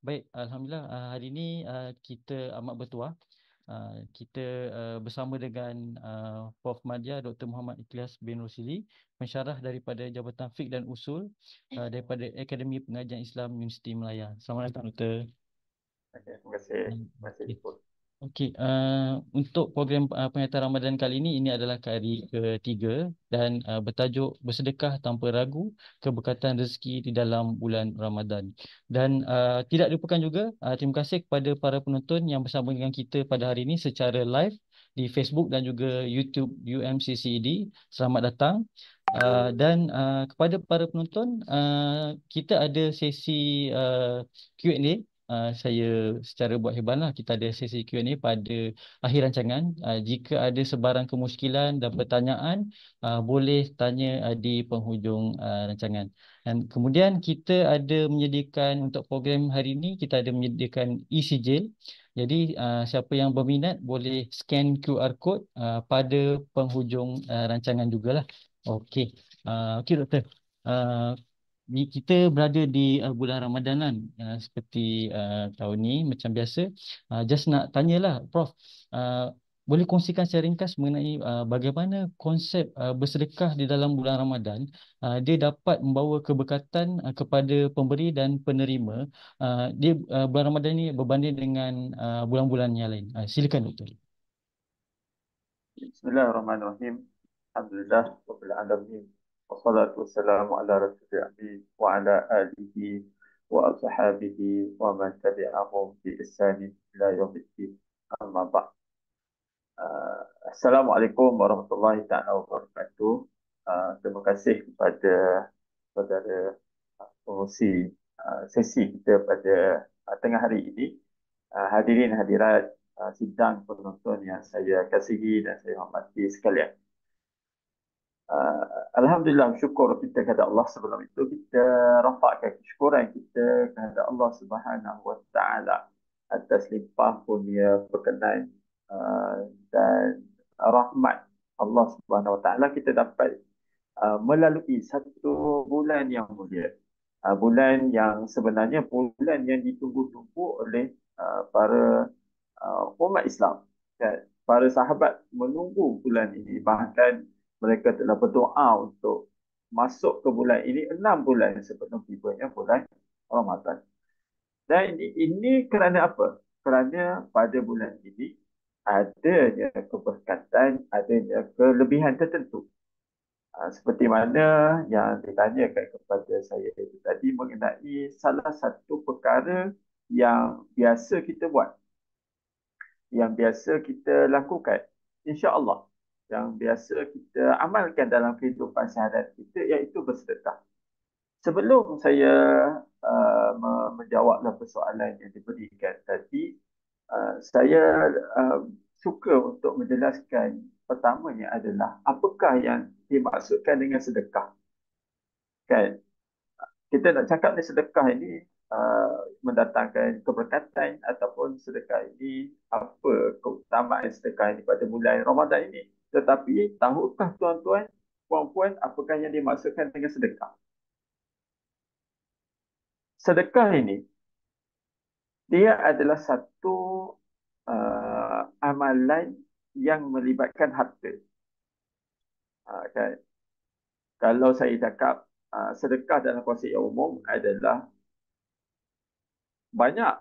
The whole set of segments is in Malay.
Baik, Alhamdulillah hari ini kita amat bertuah. Kita bersama dengan Prof. Madya Dr. Muhammad Ikhlas bin Rosili, pensyarah daripada Jabatan Fiqh dan Usul daripada Akademi Pengajian Islam Universiti Melaya. Selamat datang, Dr. Okey, terima kasih. Terima kasih, Okey. Liput. Okey, untuk program penyertaan Ramadan kali ini adalah kali ketiga dan bertajuk Bersedekah Tanpa Ragu, Keberkatan Rezeki di dalam Bulan Ramadan. Dan tidak dilupakan juga terima kasih kepada para penonton yang bersama dengan kita pada hari ini secara live di Facebook dan juga YouTube UMCCED. Selamat datang. Dan kepada para penonton, kita ada sesi Q&A. Saya secara buat hebatlah kita ada sesi Q&A pada akhir rancangan. Jika ada sebarang kemusykilan dan pertanyaan, boleh tanya di penghujung rancangan. Dan kemudian kita ada menyediakan untuk program hari ini, kita ada menyediakan e-sijil. Jadi siapa yang berminat boleh scan QR code pada penghujung rancangan jugalah. Okey. Okey, Doktor. Uh, kita berada di bulan Ramadan kan, seperti tahun ni macam biasa. Just nak tanyalah Prof, boleh kongsikan secara ringkas mengenai bagaimana konsep bersedekah di dalam bulan Ramadan, dia dapat membawa keberkatan kepada pemberi dan penerima. Dia bulan Ramadan ni berbanding dengan bulan-bulan yang lain. Silakan, Doktor. Bismillahirrahmanirrahim. Alhamdulillah rabbil alamin. Wassalatu wassalamu ala rasulil amin wa ala alihi wa ashabihi wa man tabi'ahum bi ihsanin ila yaumiddin. Amma ba'd. Assalamualaikum warahmatullahi taala wabarakatuh. Terima kasih kepada saudara pengurusi sesi kita pada tengah hari ini. Hadirin hadirat sidang penonton yang saya kasihi dan saya hormati sekalian. Alhamdulillah, syukur kita kepada Allah. Sebelum itu kita rafakkan kesyukuran kita kepada Allah Subhanahu Wa Taala atas limpah kurnia berkenan dan rahmat Allah Subhanahu Wa Taala kita dapat melalui satu bulan yang mulia. Bulan yang sebenarnya bulan yang ditunggu-tunggu oleh para umat Islam. Dan para sahabat menunggu bulan ini. Bahkan mereka telah berdoa untuk masuk ke bulan ini 6 bulan sebelum tibanya bulan Ramadan. Dan ini kerana apa? Kerana pada bulan ini adanya keberkatan, adanya kelebihan tertentu. Seperti mana yang ditanyakan kepada saya itu tadi mengenai salah satu perkara yang biasa kita buat, yang biasa kita lakukan, insya-Allah, yang biasa kita amalkan dalam kehidupan seharian kita, iaitu bersedekah. Sebelum saya menjawablah persoalan yang diberikan tadi, saya suka untuk menjelaskan pertamanya adalah apakah yang dimaksudkan dengan sedekah. Kan? Kita nak cakap ni sedekah ini mendatangkan keberkatan ataupun sedekah ini apa keutamaan sedekah ini pada bulan Ramadan ini. Tetapi tahukah tuan-tuan, puan-puan, apakah yang dimaksudkan dengan sedekah? Sedekah ini dia adalah satu amalan yang melibatkan harta. Kan? Kalau saya cakap sedekah dalam konsep yang umum adalah banyak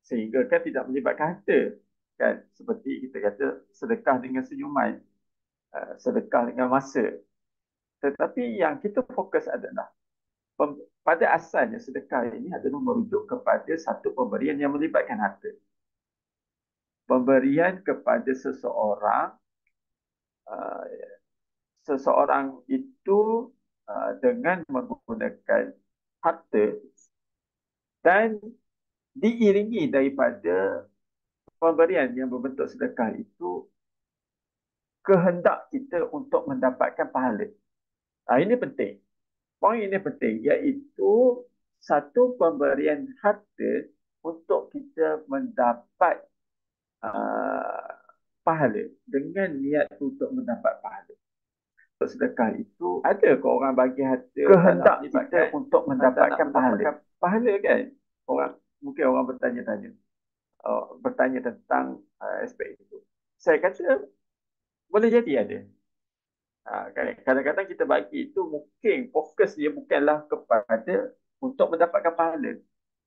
sehingga kan tidak melibatkan harta, kan, seperti kita kata sedekah dengan senyuman, sedekah dengan masa. Tetapi yang kita fokus adalah pada asalnya sedekah ini adalah merujuk kepada satu pemberian yang melibatkan harta. Pemberian kepada seseorang, seseorang itu dengan menggunakan harta dan diiringi daripada pemberian yang berbentuk sedekah itu kehendak kita untuk mendapatkan pahala. Ini penting. Poin ini penting, iaitu satu pemberian harta untuk kita mendapat pahala dengan niat untuk mendapat pahala. Sedekah itu ada ke orang bagi harta kehendak kita untuk mendapatkan pahala. Pahala kan? Orang mungkin orang bertanya tentang aspek itu. Saya kata boleh jadi ada. Kadang-kadang kita bagi itu mungkin fokus dia bukanlah kepada untuk mendapatkan pahala,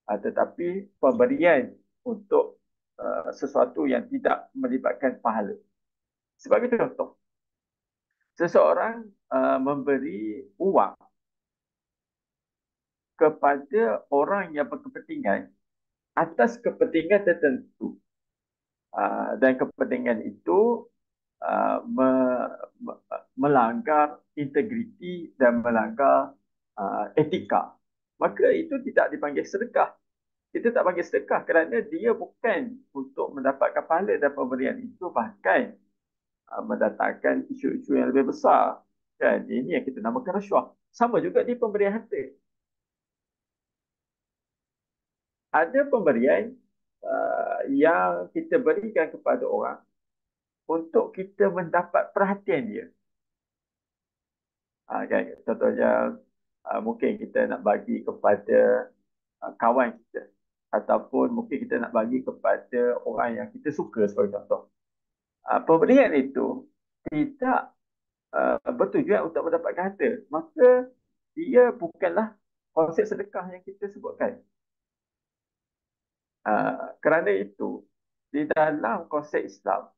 tetapi pemberian untuk sesuatu yang tidak melibatkan pahala. Sebagai contoh, seseorang memberi uang kepada orang yang berkepentingan atas kepentingan tertentu. Dan kepentingan itu melanggar integriti dan melanggar etika. Maka itu tidak dipanggil sedekah. Kita tak panggil sedekah kerana dia bukan untuk mendapatkan pahala, dan pemberian itu bahkan mendatangkan isu-isu yang lebih besar. Dan ini yang kita namakan rasuah. Sama juga di pemberian harta. Ada pemberian yang kita berikan kepada orang untuk kita mendapat perhatian dia. Kan? Contohnya, mungkin kita nak bagi kepada kawan kita, ataupun mungkin kita nak bagi kepada orang yang kita suka sebagai contoh. Pemberian itu tidak bertujuan untuk mendapatkan harta, maka dia bukanlah konsep sedekah yang kita sebutkan. Kerana itu, di dalam konsep Islam,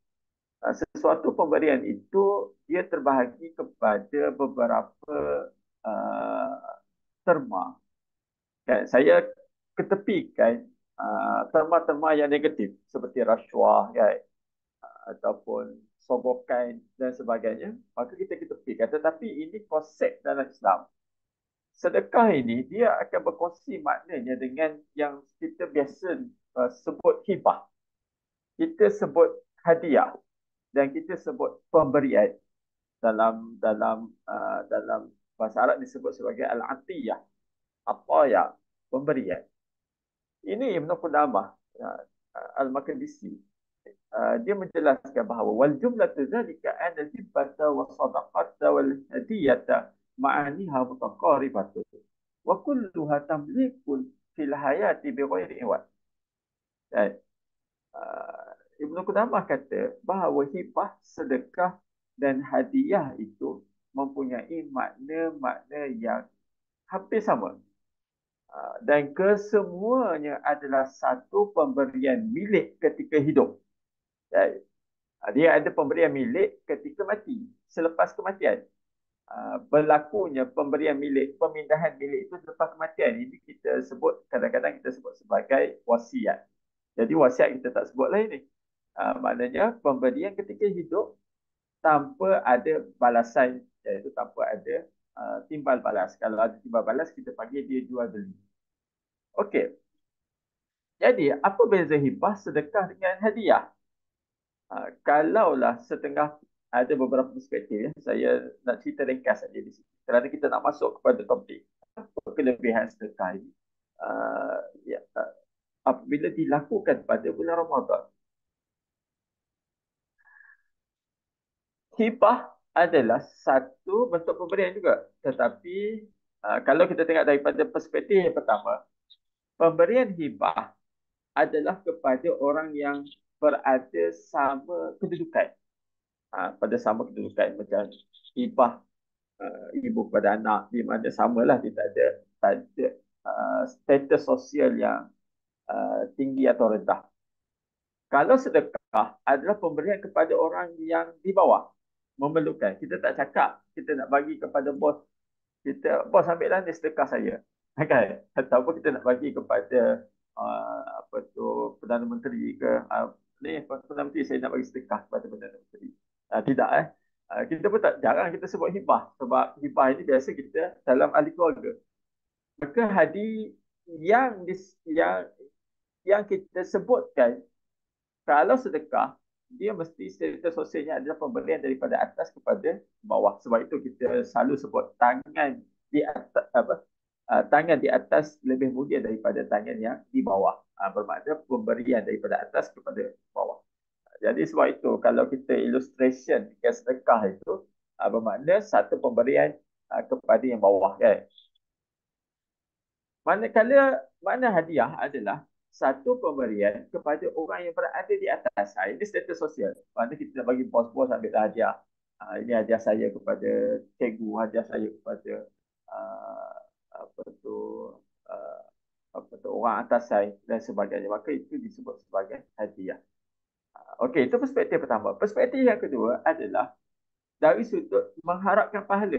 sesuatu pemberian itu dia terbahagi kepada beberapa terma. Kan? Saya ketepikan terma-terma yang negatif seperti rasuah, kan? Ataupun sogokan dan sebagainya, maka kita ketepikan. Tetapi ini konsep dalam Islam. Sedekah ini dia akan berkongsi maknanya dengan yang kita biasa sebut hibah, kita sebut hadiah, dan kita sebut pemberian. Dalam bahasa Arab disebut sebagai al-atiyah, apa ya, pemberian. Ini Ibn Qudamah al-Maqdisi, dia menjelaskan bahawa wal jumlatu zalika anna al-hibata wa sadaqata wal hadiyata ma'aniha mutaqaribatun wa kulluha tamlikun fil hayati bighairi iwad. Ibn Qudamah kata bahawa hibah, sedekah dan hadiah itu mempunyai makna-makna yang hampir sama. Dan kesemuanya adalah satu pemberian milik ketika hidup. Dia ada pemberian milik ketika mati, selepas kematian. Berlakunya pemberian milik, pemindahan milik itu selepas kematian. Ini kita sebut, kadang-kadang kita sebut sebagai wasiat. Jadi wasiat kita tak sebut lah ini. Maknanya pemberian ketika hidup tanpa ada balasan, iaitu tanpa ada timbal balas. Kalau ada timbal balas, kita panggil dia jual beli. Okey. Jadi, apa beza hibah, sedekah dengan hadiah? Kalaulah setengah, ada beberapa perspektif, ya. Saya nak cerita ringkas saja di sini. Kerana kita nak masuk kepada topik. Apa kelebihan sedekah ini? Apabila dilakukan pada bulan Ramadan. Hibah adalah satu bentuk pemberian juga. Tetapi kalau kita tengok daripada perspektif yang pertama, pemberian hibah adalah kepada orang yang berada sama kedudukan. Pada sama kedudukan, macam hibah ibu kepada anak, di mana samalah, dia tak ada status sosial yang tinggi atau rendah. Kalau sedekah adalah pemberian kepada orang yang di bawah, memerlukan. Kita tak cakap kita nak bagi kepada bos. Bos ambillah ni sedekah saya. Kan? Ataupun kita nak bagi kepada Perdana Menteri ke, Perdana Menteri, saya nak bagi sedekah kepada Perdana Menteri. Tidak. Kita pun jarang kita sebut hibah. Sebab hibah ini biasa kita dalam ahli keluarga. Maka hadiah yang kita sebutkan, kalau sedekah, dia mesti status sosialnya adalah pemberian daripada atas kepada bawah. Sebab itu kita selalu sebut tangan di atas, tangan di atas lebih mulia daripada tangan yang di bawah. Bermakna pemberian daripada atas kepada bawah. Jadi sebab itu kalau kita illustration sedekah itu, bermakna satu pemberian kepada yang bawah, kan. Manakala makna hadiah adalah satu pemberian kepada orang yang berada di atas. Ini status sosial. Maksudnya kita bagi bos-bos ambil hadiah. Ini hadiah saya kepada cikgu, hadiah saya kepada uh, apa tu uh, apa tu orang atas saya dan sebagainya. Maka itu disebut sebagai hadiah. Okey, itu perspektif pertama. Perspektif yang kedua adalah dari sudut mengharapkan pahala.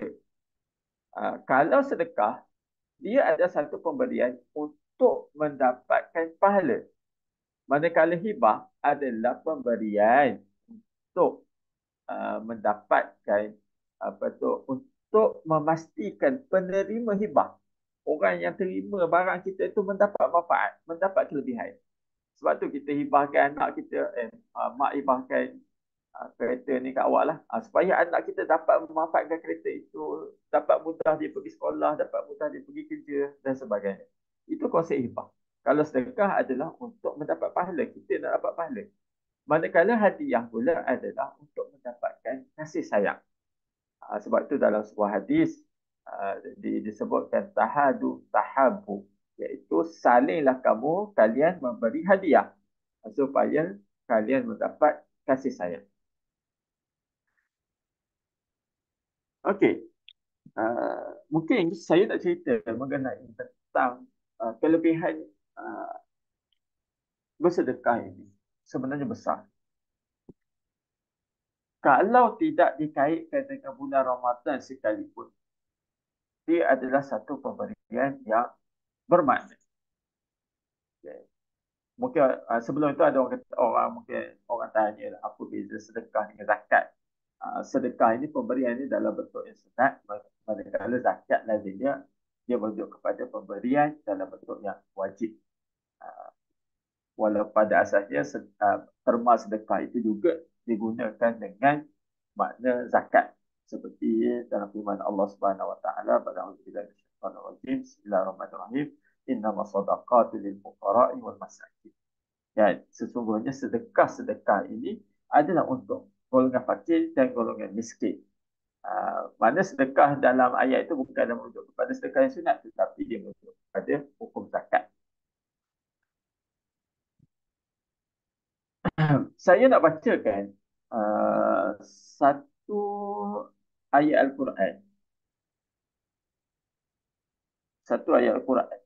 Kalau sedekah, dia ada satu pemberian untuk mendapatkan pahala. Manakala hibah adalah pemberian untuk mendapatkan apa tu, untuk memastikan penerima hibah, orang yang terima barang kita itu mendapat manfaat, mendapat kelebihan. Sebab tu kita hibahkan anak kita, mak hibahkan kereta ni kat awak lah. Supaya anak kita dapat memanfaatkan kereta itu, dapat mudah dia pergi sekolah, dapat mudah dia pergi kerja dan sebagainya. Itu konsep hibah. Kalau sedekah adalah untuk mendapat pahala, kita nak dapat pahala. Manakala hadiah pula adalah untuk mendapatkan kasih sayang. Sebab itu dalam sebuah hadis disebutkan tahadu tahabu, iaitu salinglah kalian memberi hadiah supaya kalian mendapat kasih sayang. Okey, mungkin saya nak cerita mengenai tentang kelebihan bersedekah ini. Sebenarnya besar. Kalau tidak dikaitkan dengan bulan Ramadan sekalipun, dia adalah satu pemberian yang bermakna. Okay. Mungkin sebelum itu ada orang tanya lah, apa beza sedekah dengan zakat. Sedekah ini, pemberian ini dalam bentuk yang sunat, manakala zakat lazimnya dia merujuk kepada pemberian dalam bentuk yang wajib. Walau pada asasnya terma sedekah itu juga digunakan dengan makna zakat, seperti dalam firman Allah Subhanahu wa taala pada ayat 3, Bismillahirrahmanirrahim, innamas shadaqatu lil fuqara'i wal masakin. Dan sesungguhnya sedekah ini adalah untuk golongan fakir dan golongan miskin. Mana sedekah dalam ayat itu bukan merujuk kepada sedekah yang sunat, tetapi dia merujuk kepada hukum zakat. Saya nak bacakan satu ayat Al-Quran. Satu ayat Al-Quran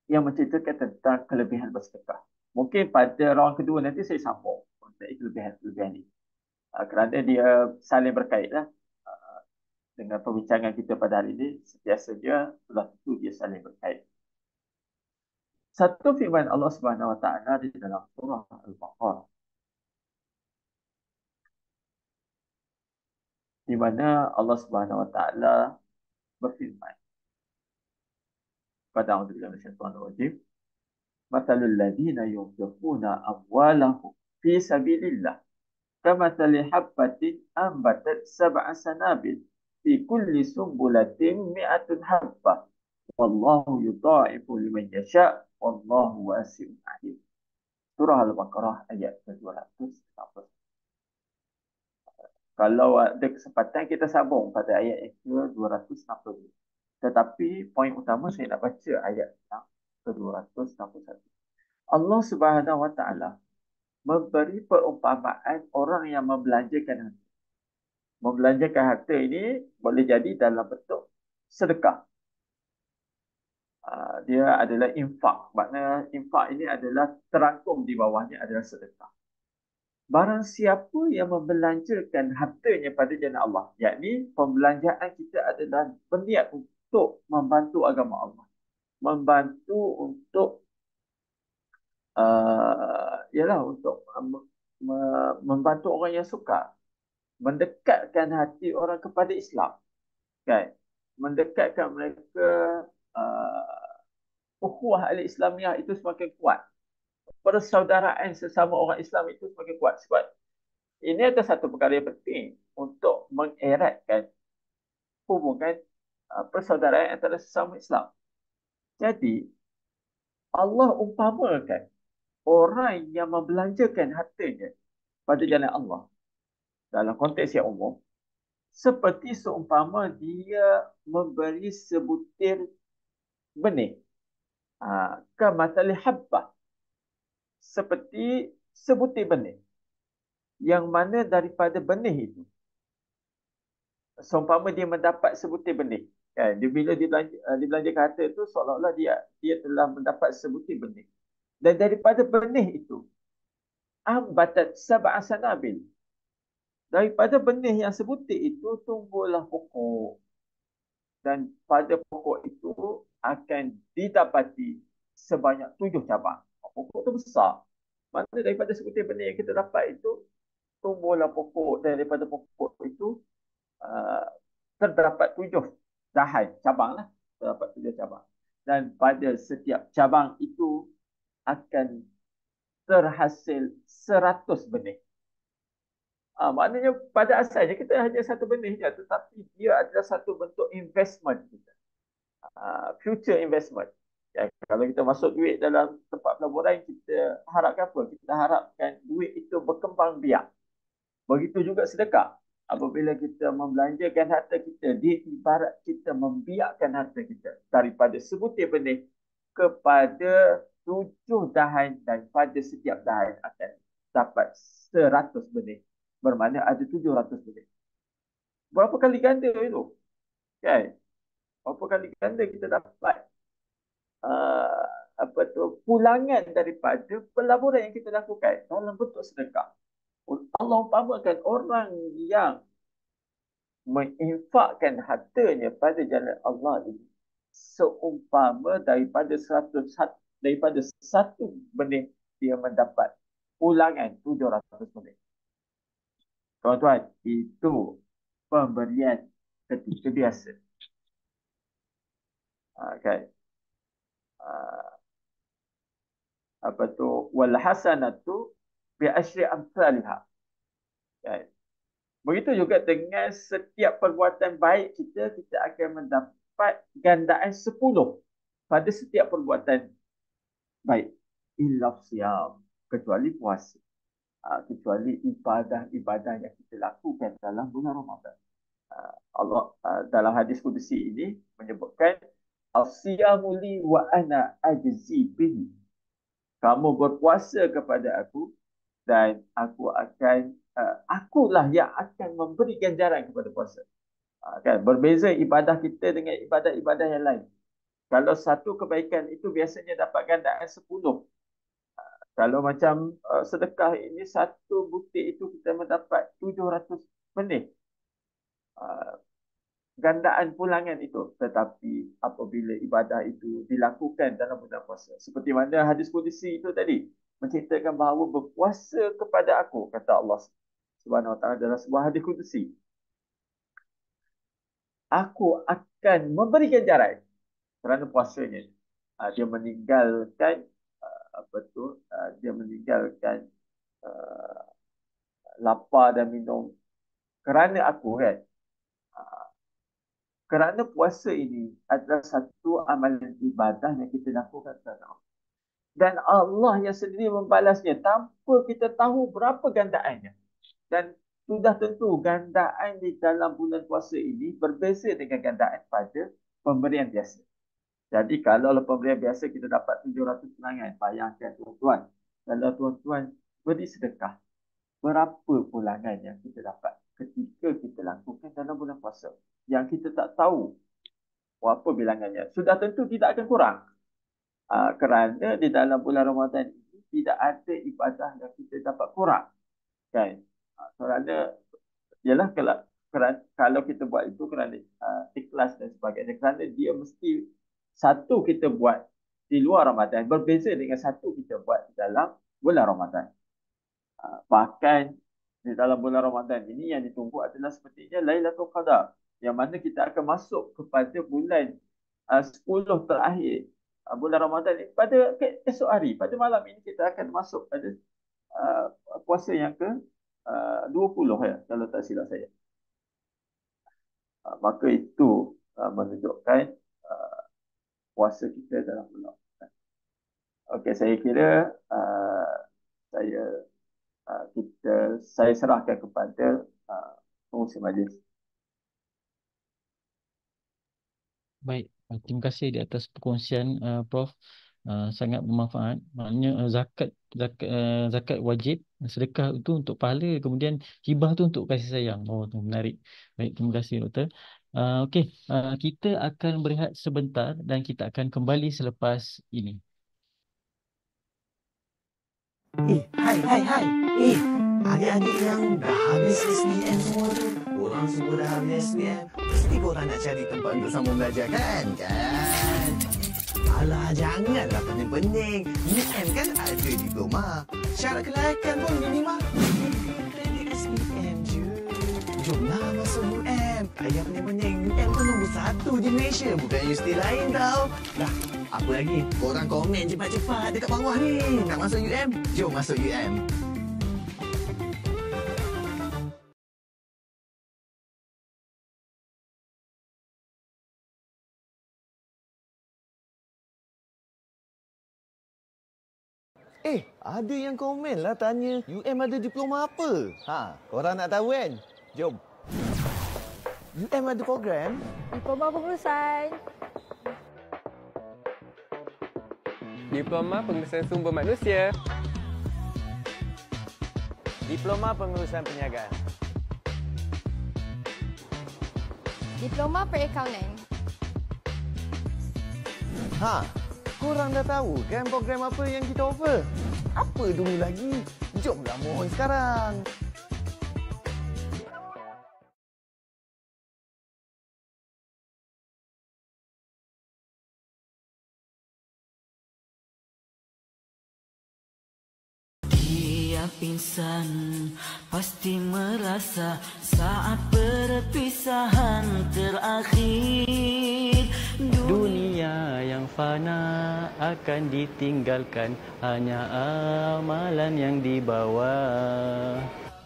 yang menceritakan tentang kelebihan bersedekah. Mungkin pada round kedua nanti saya sambung mengenai kelebihan ini. Kerana dia saling berkait dengan perbincangan kita pada hari ini. Setiasanya sudah tentu dia saling berkait. Satu firman Allah Subhanahu Wa Taala di dalam surah Al-Baqarah, di mana Allah Subhanahu Wa Taala berfirman pada ayat 38, Mathalul ladina yunfiquna amwalahum fi sabilillah kamathali habbatin ambatat sab'a sanabil fi kulli sumbulatin mi'atun habbah wallahu yudha'ifu liman yasha' wallahu wasi'un alim. Surah Al-Baqarah ayat ke-260. Kalau ada kesempatan kita sambung pada ayat ke-260. Tetapi poin utama saya nak baca ayat yang ke-261. Allah Subhanahu Wa Taala memberi perumpamaan orang yang membelanjakan harta. Membelanjakan harta ini boleh jadi dalam bentuk sedekah. Dia adalah infak. Makna infak ini adalah terangkum di bawahnya adalah sedekah. Barang siapa yang membelanjakan hartanya pada jalan Allah, yakni pembelanjaan kita adalah berniat untuk membantu agama Allah, membantu untuk untuk membantu orang yang suka, mendekatkan hati orang kepada Islam, kan? Mendekatkan mereka, ukhuwah al-Islamiyah itu semakin kuat, persaudaraan sesama orang Islam itu semakin kuat. Sebab ini adalah satu perkara yang penting untuk mengeratkan hubungan persaudaraan antara sesama Islam. Jadi Allah umpamakan orang yang membelanjakan hartanya pada jalan Allah dalam konteks yang umum seperti seumpama dia memberi sebutir benih. Kamathali habbah, seperti sebutir benih, yang mana daripada benih itu, seumpama dia mendapat sebutir benih, kan, bila dibelanjakan harta itu, seolah-olah dia telah mendapat sebutir benih, dan daripada benih itu ambatat sab'a sanabil, daripada benih yang sebutir itu tumbuhlah pokok, dan pada pokok itu akan didapati sebanyak 7 cabang. Pokok itu besar. Mana daripada sebutir benih yang kita dapat itu, tumbuhlah pokok, dan daripada pokok itu uh, terdapat 7 dahan, cabang lah. Terdapat 7 cabang. Dan pada setiap cabang itu akan terhasil 100 benih. Maknanya pada asalnya kita hanya satu benih je, tetapi dia adalah satu bentuk investment kita. Future investment. Ya, kalau kita masuk duit dalam tempat pelaburan, kita harapkan apa? Kita harapkan duit itu berkembang biak. Begitu juga sedekah. Apabila kita membelanjakan harta kita, dia ibarat kita membiakkan harta kita daripada sebutir benih kepada 7 dahan, dan pada setiap dahan akan dapat 100 benih. Bermakna ada 700 benih. Berapa kali ganda itu? Kan? Berapa kali ganda kita dapat uh, pulangan daripada pelaburan yang kita lakukan dalam bentuk sedekah. Allah umpamakan orang yang menginfakkan hartanya pada jalan Allah ini seumpama daripada satu benih dia mendapat ulangan 700 benih. Tuan-tuan, itu pemberian ketika biasa. Kan? Wal hasanatu bi asyri amsalha. Kan? Begitu juga dengan setiap perbuatan baik kita akan mendapat gandaan 10 pada setiap perbuatan baik. Illa siyam, kecuali puasa. Kecuali ibadah-ibadah yang kita lakukan dalam bulan Ramadan. Allah dalam hadis kudusi ini menyebutkan as-siyamu li wa ana ajzi bihi. Kamu berpuasa kepada aku dan akulah yang akan memberi ganjaran kepada puasa. Kan berbeza ibadah kita dengan ibadah-ibadah yang lain. Kalau satu kebaikan itu biasanya dapat gandaan 10. Kalau macam sedekah ini, satu butir itu kita mendapat 700 benih. Gandaan pulangan itu. Tetapi apabila ibadah itu dilakukan dalam bulan puasa, seperti mana hadis qudsi itu tadi menceritakan bahawa berpuasa kepada aku, kata Allah Subhanahu Wa Taala dalam sebuah hadis qudsi, aku akan memberi ganjaran kerana puasanya. Dia meninggalkan dia meninggalkan lapar dan minum kerana aku, kan. Kerana puasa ini adalah satu amalan ibadah yang kita lakukan kerana Allah. Dan Allah yang sendiri membalasnya tanpa kita tahu berapa gandaannya. Dan sudah tentu gandaan di dalam bulan puasa ini berbeza dengan gandaan pada pemberian biasa. Jadi kalau pemberian biasa kita dapat 700 pulangan, bayangkan tuan-tuan, kalau tuan-tuan beri sedekah, berapa pulangan yang kita dapat ketika kita lakukan dalam bulan puasa, yang kita tak tahu berapa bilangannya. Sudah tentu tidak akan kurang. Kerana di dalam bulan Ramadan ini tidak ada ibadah yang kita dapat kurang. Kan? Kerana ialah kalau kita buat itu kerana ikhlas dan sebagainya, kerana dia mesti satu kita buat di luar Ramadan berbeza dengan satu kita buat di dalam bulan Ramadan. Bahkan di dalam bulan Ramadan ini yang ditunggu adalah sepertinya Lailatul Qadar, yang mana kita akan masuk kepada bulan 10 terakhir bulan Ramadan ini. Pada esok hari, pada malam ini kita akan masuk pada puasa yang ke 20, ya, kalau tak silap saya. Maka itu menunjukkan puasa kita dalam bulan Ramadan. Okey, saya kira saya saya serahkan kepada pengurusi majlis. Baik, terima kasih di atas perkongsian Prof. sangat bermanfaat. Maknanya zakat wajib, sedekah itu untuk pahala, kemudian hibah tu untuk kasih sayang. Oh, tu menarik. Baik, terima kasih doktor. Okey, kita akan berehat sebentar dan kita akan kembali selepas ini. Hai. Adik-adik yang dah habis SPM semua tu. Korang semua dah habis SPM. Mesti korang nak cari tempat untuk sambung belajar kan? Alah, janganlah pening-pening. UM kan ada diploma. Syarat kelayakan pun minimal. Kredit SPM je. Jomlah masuk UM. Ayah pening-pening. UM tu nombor 1 di Malaysia. Bukan universiti lain tau. Dah, apa lagi? Korang komen cepat-cepat dekat bawah ni. Nak masuk UM? Jom masuk UM. Ada yang komen lah tanya UM ada diploma apa? Korang nak tahu kan? Jom. UM ada program Diploma Pengurusan. Diploma Pengurusan Sumber Manusia. Diploma Pengurusan Perniagaan. Diploma Perakaunan. Korang dah tahu kan program apa yang kita offer? Apa dulu lagi? Jomlah mohon sekarang. Tiap insan pasti merasa saat perpisahan terakhir. Dunia yang fana akan ditinggalkan, hanya amalan yang dibawa.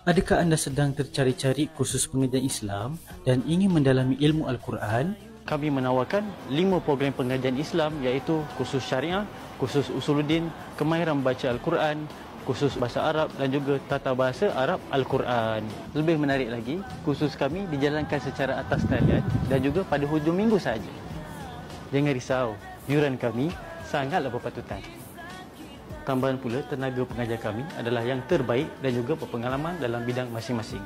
Adakah anda sedang tercari-cari kursus pengajian Islam dan ingin mendalami ilmu Al-Quran? Kami menawarkan 5 program pengajian Islam, iaitu kursus syariah, kursus usuluddin, kemahiran baca Al-Quran, kursus bahasa Arab dan juga tata bahasa Arab Al-Quran. Lebih menarik lagi, kursus kami dijalankan secara atas talian dan juga pada hujung minggu sahaja. Jangan risau, yuran kami sangatlah berpatutan. Tambahan pula, tenaga pengajar kami adalah yang terbaik dan juga berpengalaman dalam bidang masing-masing.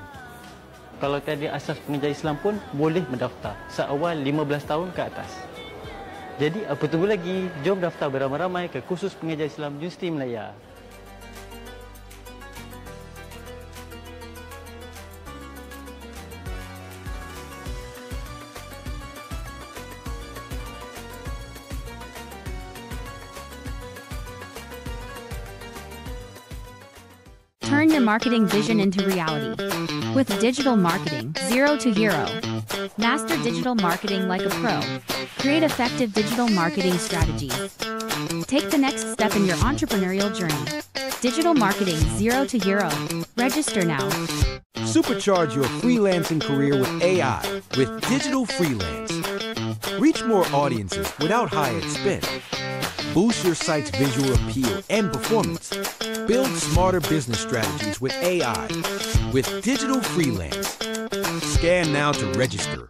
Kalau tiada asas pengajar Islam pun boleh mendaftar seawal 15 tahun ke atas. Jadi apa tunggu lagi? Jom daftar beramai-ramai ke kursus pengajar Islam Universiti Malaya. Turn your marketing vision into reality. With digital marketing, 0 to hero. Master digital marketing like a pro. Create effective digital marketing strategies. Take the next step in your entrepreneurial journey. Digital marketing, 0 to hero. Register now. Supercharge your freelancing career with AI with Digital Freelance. Reach more audiences without high expense. Boost your site's visual appeal and performance. Build smarter business strategies with AI with Digital Freelance. Scan now to register.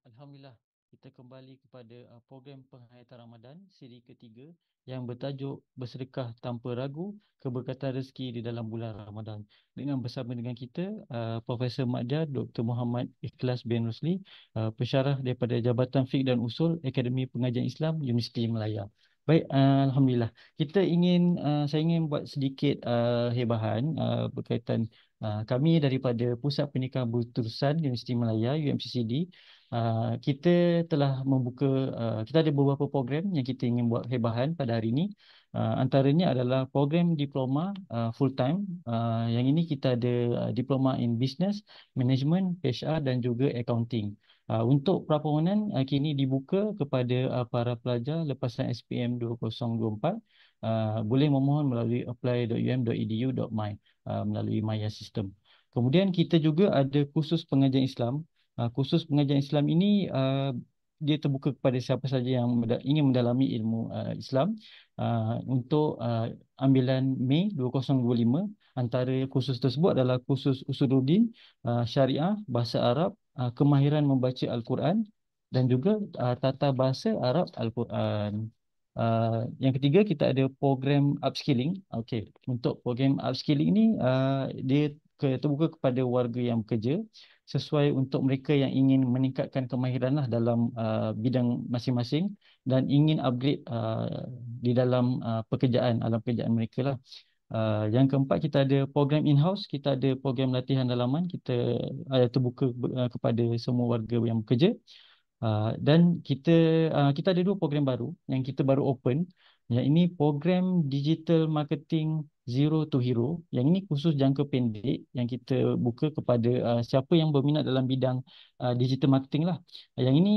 Alhamdulillah, kita kembali kepada program penghayatan Ramadan siri ketiga yang bertajuk Bersedekah Tanpa Ragu, Keberkatan Rezeki di dalam bulan Ramadan. Dengan bersama dengan kita Profesor Madya Dr. Muhammad Ikhlas bin Rusli, pensyarah daripada Jabatan Fiqh dan Usul Akademi Pengajian Islam Universiti Melaya. Baik, Alhamdulillah. Saya ingin buat sedikit hebahan berkaitan kami daripada Pusat Pendidikan Berterusan Universiti Melaya UMCCD. Kita telah membuka, kita ada beberapa program yang kita ingin buat hebahan pada hari ini. Antaranya adalah program diploma full time. Yang ini kita ada diploma in business, management, HR dan juga accounting. Untuk permohonan kini dibuka kepada para pelajar lepasan SPM 2024. Boleh memohon melalui apply.um.edu.my melalui Maya System. Kemudian kita juga ada kursus pengajian Islam. Kursus pengajian Islam ini dia terbuka kepada siapa saja yang ingin mendalami ilmu Islam untuk ambilan Mei 2025. Antara kursus tersebut adalah kursus Usuluddin, Syariah, Bahasa Arab, kemahiran membaca Al-Quran dan juga tata bahasa Arab Al-Quran. Yang ketiga kita ada program upskilling. Okey, untuk program upskilling ini dia terbuka kepada warga yang bekerja sesuai untuk mereka yang ingin meningkatkan kemahiran lah dalam bidang masing-masing dan ingin upgrade di dalam alam pekerjaan mereka lah. Yang keempat kita ada program in-house, kita ada program latihan dalaman, kita terbuka kepada semua warga yang bekerja. Dan kita ada dua program baru yang kita baru open. Yang ini program Digital Marketing Zero to Hero. Yang ini khusus jangka pendek yang kita buka kepada siapa yang berminat dalam bidang digital marketing lah. Yang ini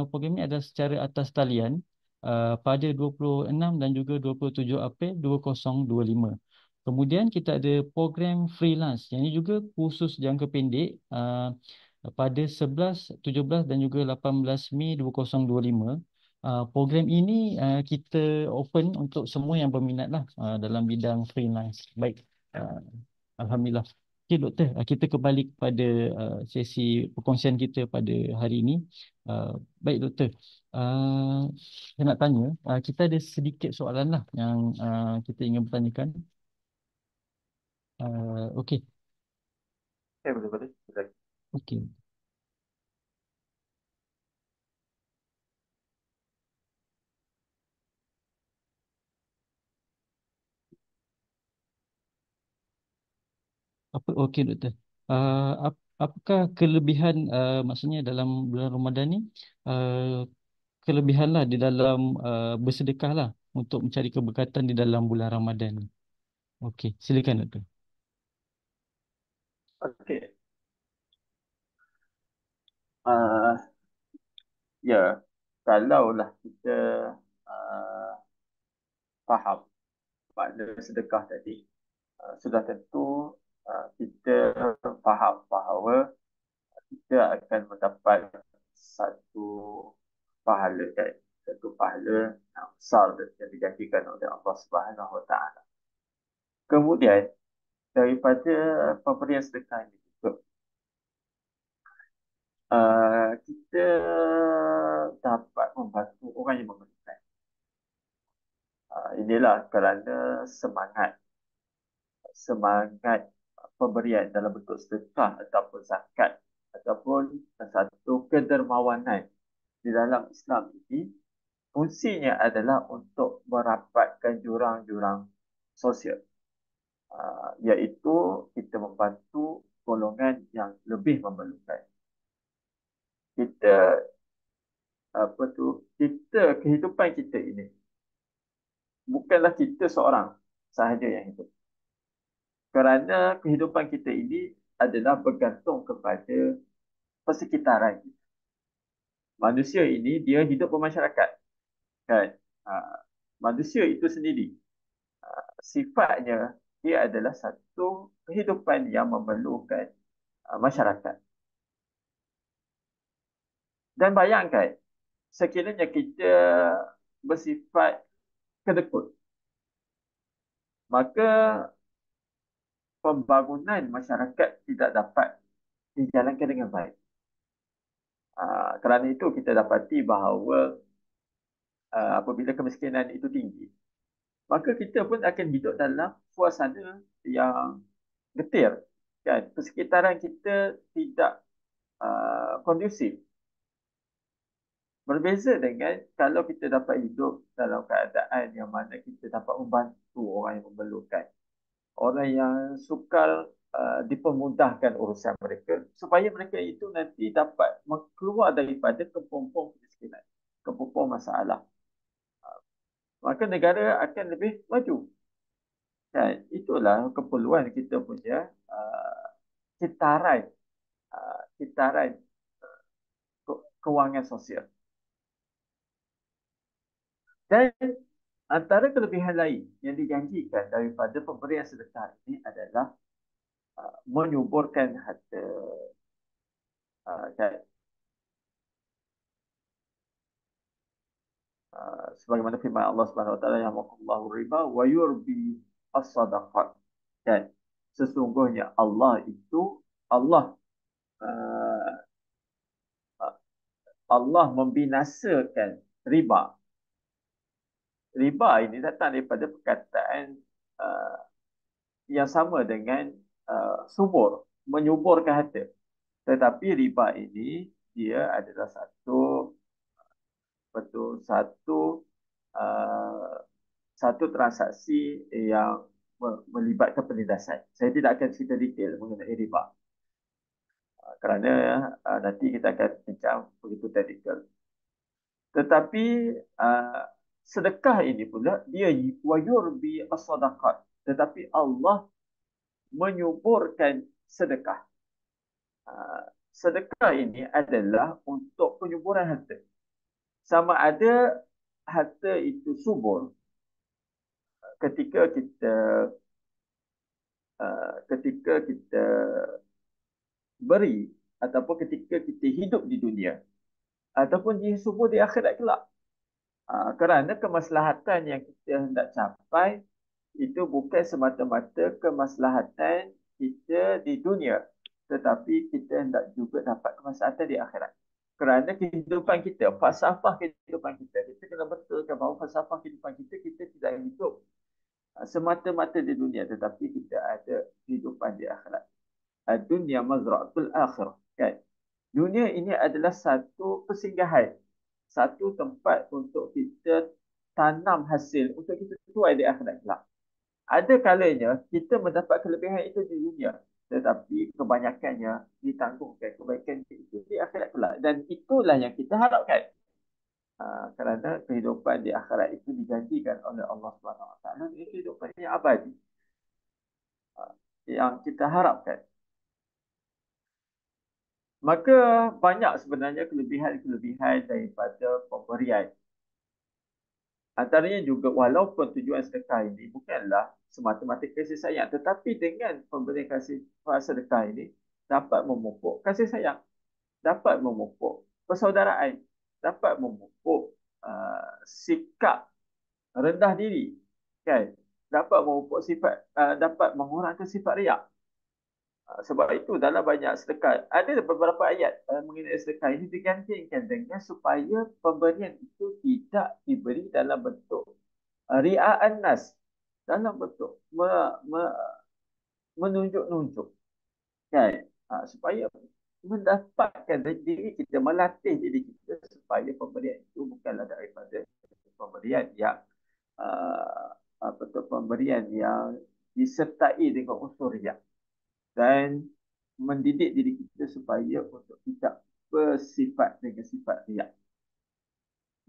program ini ada secara atas talian pada 26 dan juga 27 April 2025. Kemudian kita ada program freelance. Yang ini juga khusus jangka pendek pada 11, 17 dan juga 18 Mei 2025. Program ini kita open untuk semua yang berminat lah dalam bidang freelance. Baik, Alhamdulillah. Okey doktor, kita kembali kepada sesi perkongsian kita pada hari ini. Baik doktor, saya nak tanya, kita ada sedikit soalan lah yang kita ingin bertanyakan. Okey, Boleh. okey. Okey doktor. Apakah kelebihan maksudnya dalam bulan Ramadan ni kelebihan lah di dalam bersedekah lah untuk mencari keberkatan di dalam bulan Ramadan ni. Okey, silakan doktor. Okey. Ya, kalaulah kita faham makna sedekah tadi, sudah tentu kita faham bahawa kita akan mendapat satu pahala yang besar yang dijanjikan oleh Allah Subhanahu Wa Taala. Kemudian daripada pemberian sedekah ini juga kita dapat membantu orang yang memerlukan. Inilah kerana semangat pemberian dalam bentuk sedekah ataupun zakat ataupun satu kedermawanan di dalam Islam ini, fungsinya adalah untuk merapatkan jurang-jurang sosial, iaitu kita membantu golongan yang lebih memerlukan. Kehidupan kita ini bukanlah kita seorang sahaja yang hidup. Kerana kehidupan kita ini adalah bergantung kepada persekitaran kita. Manusia ini dia hidup bermasyarakat. Kan? Manusia itu sendiri sifatnya dia adalah satu kehidupan yang memerlukan masyarakat. Dan bayangkan, sekiranya kita bersifat kedekut, maka pembangunan masyarakat tidak dapat dijalankan dengan baik. Kerana itu kita dapati bahawa apabila kemiskinan itu tinggi, maka kita pun akan hidup dalam suasana yang getir. Kan? Persekitaran kita tidak kondusif. Berbeza dengan kalau kita dapat hidup dalam keadaan yang mana kita dapat membantu orang yang memerlukan. Orang yang sukar dipermudahkan urusan mereka supaya mereka itu nanti dapat keluar daripada kepompong kemiskinan, kepompong masalah. Maka negara akan lebih maju. Dan itulah keperluan kita punya kitaran kewangan sosial. Dan antara kelebihan lain yang dijanjikan daripada pemberian sedekah ini adalah menyuburkan harta. Sebagaimana firman Allah Subhanahu Wa Taala, yamhaqullahu riba wa yurbi as-sadaqat. Dan sesungguhnya Allah membinasakan riba. Riba ini datang daripada perkataan yang sama dengan subur, menyuburkan harta. Tetapi riba ini dia adalah satu transaksi yang melibatkan penindasan. Saya tidak akan cerita detail mengenai riba. Kerana nanti kita akan bincang begitu teknikal. Tetapi sedekah ini pula dia wayurbi as-sadaqat. Tetapi Allah menyuburkan sedekah. Sedekah ini adalah untuk penyuburan harta. Sama ada harta itu subur ketika kita beri ataupun ketika kita hidup di dunia, ataupun dia subur di akhirat kelak. Kerana kemaslahatan yang kita hendak capai itu bukan semata-mata kemaslahatan kita di dunia, tetapi kita hendak juga dapat kemaslahatan di akhirat. Kerana kehidupan kita, falsafah kehidupan kita kena betulkan bahawa falsafah kehidupan kita tidak hidup semata-mata di dunia, tetapi kita ada kehidupan di akhirat. Dunia mazra'atul akhirah. Kan? Dunia ini adalah satu persinggahan, satu tempat untuk kita tanam hasil, untuk kita tuai di akhirat kelak. Ada kalanya kita mendapat kelebihan itu di dunia, tetapi kebanyakannya ditanggungkan kebaikan itu di akhirat kelak. Dan itulah yang kita harapkan. Kerana kehidupan di akhirat itu dijanjikan oleh Allah SWT. Ini kehidupan yang abadi. Yang kita harapkan. Maka banyak sebenarnya kelebihan-kelebihan daripada pemberian. Antaranya juga walaupun tujuan sedekah ini bukanlah semata-mata kasih sayang, tetapi dengan pemberian sedekah ini dapat memupuk kasih sayang, dapat memupuk persaudaraan, dapat memupuk sikap rendah diri, kan? Dapat memupuk sifat, dapat mengurangkan sifat riak. Sebab itu dalam banyak sedekah, ada beberapa ayat mengenai sedekah ini digandingkan dengan supaya pemberian itu tidak diberi dalam bentuk ria'an nas, dalam bentuk menunjuk-nunjuk, kan? Supaya mendapatkan diri kita, melatih diri kita supaya pemberian itu bukanlah daripada pemberian yang pemberian yang disertai dengan unsur riak, dan mendidik diri kita supaya untuk tidak bersifat dengan sifat riak.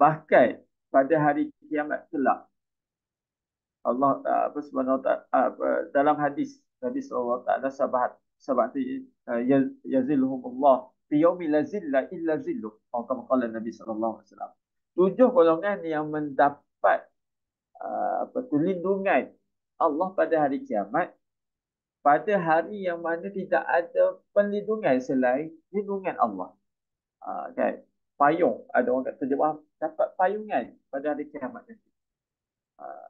Bahkan pada hari kiamat kelak, Allah Subhanahu Wa Taala dalam hadis Nabi sallallahu alaihi wasallam, sahabat yazilhumullah fi yaumi la zilla illa zilluh, atau kata Nabi sallallahu alaihi wasallam, 7 golongan yang mendapat perlindungan Allah pada hari kiamat, pada hari yang mana tidak ada perlindungan selain lindungan Allah. Kan? Payung, ada orang kata dapat payungan pada hari kiamat nanti.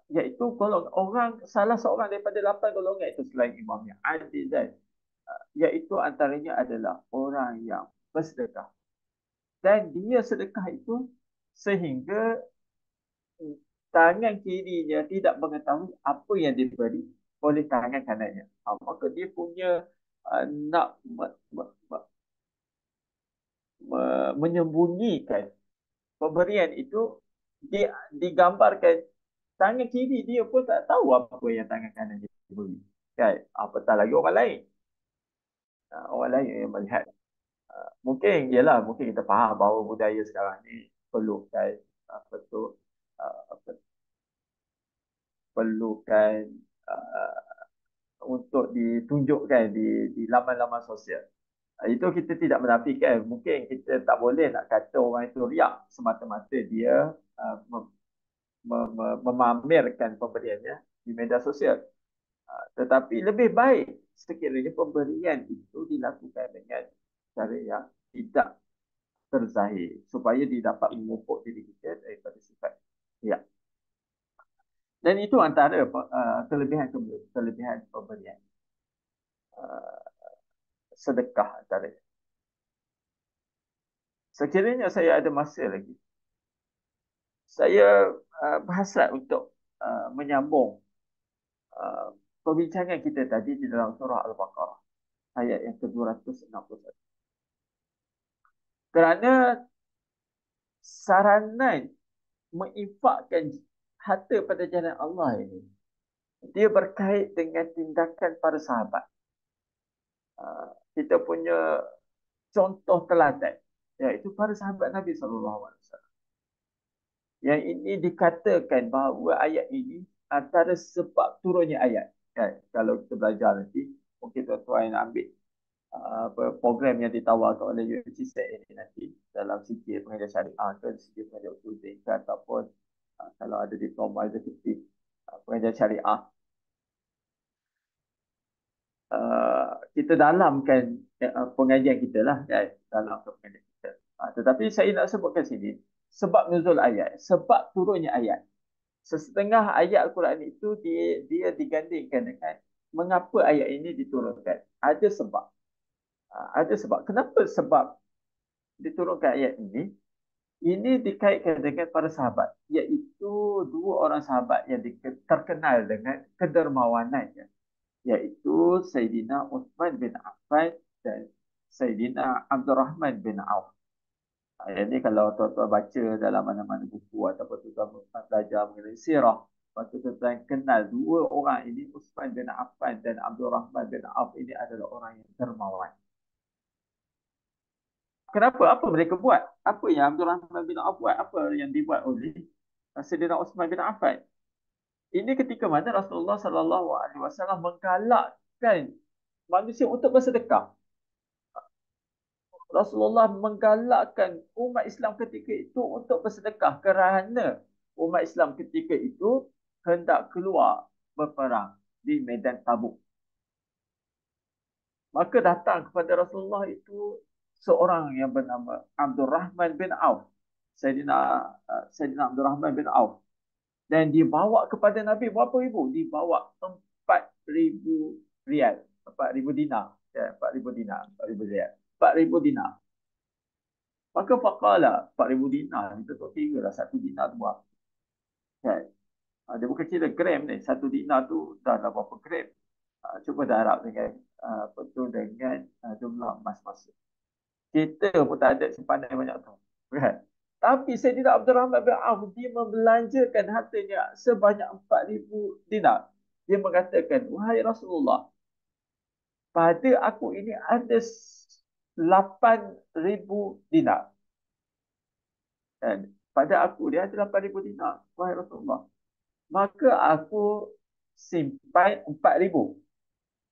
Iaitu orang, salah seorang daripada 8 golongan itu selain imam yang adil, dan iaitu antaranya adalah orang yang bersedekah. Dan dia sedekah itu sehingga tangan kirinya tidak mengetahui apa yang diberi oleh tangan kanannya. Maka dia punya nak menyembunyikan pemberian itu, digambarkan tangan kiri dia pun tak tahu apa yang tangan kanan dia beri. Kan? Apatah lagi orang lain. Orang lain yang melihat. Mungkin kita faham bahawa budaya sekarang ni perlukan perlukan untuk ditunjukkan di laman-laman sosial. Itu kita tidak menafikan. Mungkin kita tak boleh nak kata orang itu riak semata-mata dia memamerkan pemberiannya di media sosial. Tetapi lebih baik sekiranya pemberian itu dilakukan dengan cara yang tidak terzahir, supaya dia dapat memupuk diri kita daripada sifat riak. Dan itu antara kelebihan pemberian sedekah antara. Sekiranya saya ada masa lagi, saya berhasrat untuk menyambung perbincangan kita tadi di dalam surah Al-Baqarah ayat yang ke-261. Kerana saranan menginfakkan harta pada jalan Allah ini, dia berkait dengan tindakan para sahabat. Kita punya contoh teladan, iaitu para sahabat Nabi SAW. Yang ini dikatakan bahawa ayat ini antara sebab turunnya ayat. Kalau kita belajar nanti, mungkin tuan-tuan ambil program yang ditawarkan oleh UNCSEC ini nanti dalam sikit pengajian syariah ke sikit pengajian usul tingkat, ataupun kalau ada diploma eksekutif pengajian syariah, kita dalamkan pengajian kita lah, dalam pengajian kita. Tetapi saya nak sebutkan sini sebab nuzul ayat, sebab turunnya ayat. Setengah ayat Al-Quran itu dia digandingkan dengan mengapa ayat ini diturunkan. Ada sebab. Ada sebab. Kenapa sebab diturunkan ayat ini? Ini dikaitkan dengan para sahabat, iaitu dua orang sahabat yang terkenal dengan kedermawanannya, iaitu Sayyidina Uthman bin Affan dan Sayyidina Abdul Rahman bin Auf. Ini kalau tuan-tuan baca dalam mana-mana buku ataupun tuan-tuan belajar mengenai sirah, maka tuan-tuan kenal dua orang ini, Uthman bin Affan dan Abdul Rahman bin Auf, ini adalah orang yang dermawan. Kenapa? Apa mereka buat? Apa yang Abdul Rahman bin Auf buat? Apa yang dibuat oleh Sayyidina Uthman bin Affan? Ini ketika mana Rasulullah SAW menggalakkan manusia untuk bersedekah. Rasulullah menggalakkan umat Islam ketika itu untuk bersedekah kerana umat Islam ketika itu hendak keluar berperang di medan Tabuk. Maka datang kepada Rasulullah itu seorang yang bernama Abdul Rahman bin Auf, Sayyidina Abdul Rahman bin Auf, dan dibawa kepada Nabi berapa ribu? Dibawa 4,000 rial, 4,000 dinar, 4,000 dinar, 4,000 rial, 4,000 dinar. Maka faqala 4,000 dinar, kita tak kira lah satu dinar tu berapa. Dia bukan kira gram ni, satu dinar tu dah berapa gram. Cuba darab dengan dengan jumlah emas masa. Kita pun tak ada simpanan banyak tu. Kan? Tapi Sayyidina Abdul Rahman bin Auf, dia membelanjakan hartanya sebanyak 4,000 dinar. Dia mengatakan, wahai Rasulullah, pada aku ini ada 8,000 dinar. Dan pada aku dia ada 8,000 dinar, wahai Rasulullah. Maka aku simpan 4,000.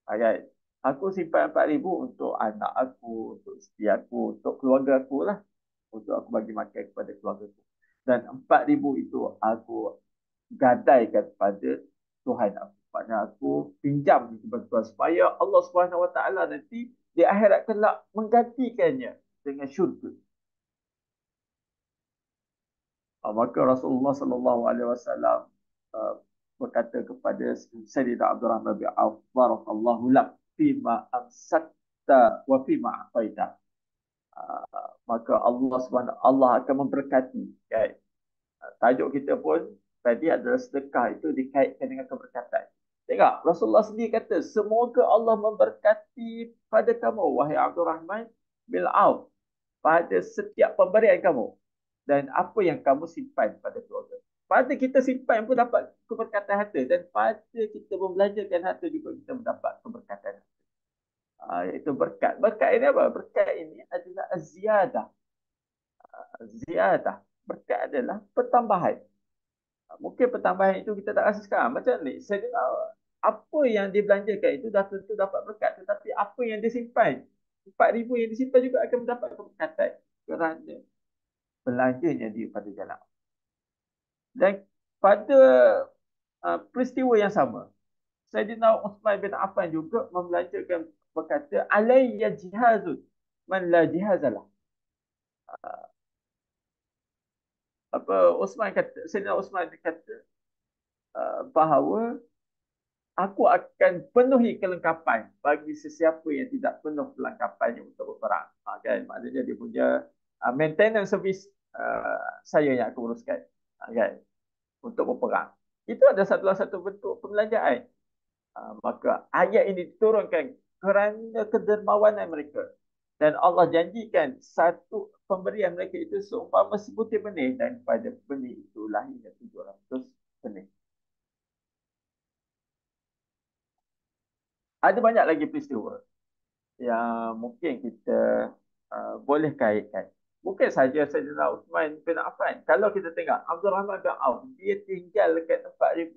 Kan? Aku simpan 4,000 untuk anak aku, untuk isteri aku, untuk keluarga aku lah. Untuk aku bagi makan kepada keluarga aku. Dan 4,000 itu aku gadaikan kepada Tuhan aku. Maksudnya aku pinjam kepada Tuhan supaya Allah SWT nanti di akhirat kelak menggantikannya dengan syurga. Maka Rasulullah SAW berkata kepada Sayyidina Abdul Rahman bin Auf, barakallahu lak fima amsakta wa fima a'taita. maka Allah akan memberkati. Kan? Tajuk kita pun tadi adalah sedekah itu dikaitkan dengan keberkatan. Tengok, Rasulullah sendiri kata, semoga Allah memberkati pada kamu, wahai Abdul Rahman bin Auf, pada setiap pemberian kamu dan apa yang kamu simpan pada keluarga. Pada kita simpan pun dapat keberkatan harta, dan pada kita membelanjakan harta juga kita mendapat keberkatan. Iaitu berkat. Berkat ini apa? Berkat ini adalah ziyadah. Ziyadah. Berkat adalah pertambahan. Mungkin pertambahan itu kita tak rasa sekarang. Macam ni, saya dengar apa yang dibelanjakan itu dah tentu dapat berkat. Tetapi apa yang disimpan, 4,000 yang disimpan juga akan mendapat keberkatan. Kerana belanjanya dia pada jalan. Dan pada peristiwa yang sama, Sayyidina Uthman bin Affan juga membelanjakan, berkata, alayya jihazun man la jihazalah. Sayyidina Uthman kata bahawa aku akan penuhi kelengkapan bagi sesiapa yang tidak penuh kelengkapannya untuk berperang. Kan? Maknanya dia punya maintenance service saya yang akan uruskan. Kan? Untuk berperang. Itu ada salah satu bentuk perbelanjaan. Maka ayat ini diturunkan kerana kedermawanan mereka. Dan Allah janjikan satu pemberian mereka itu seumpama sebutir benih, dan pada benih itu lahirnya 700 benih. Ada banyak lagi peristiwa yang mungkin kita boleh kaitkan. Bukan saja Sayyidina Uthman bin Affan. Kalau kita tengok Abdul Rahman bin Auf, dia tinggal dekat 4,000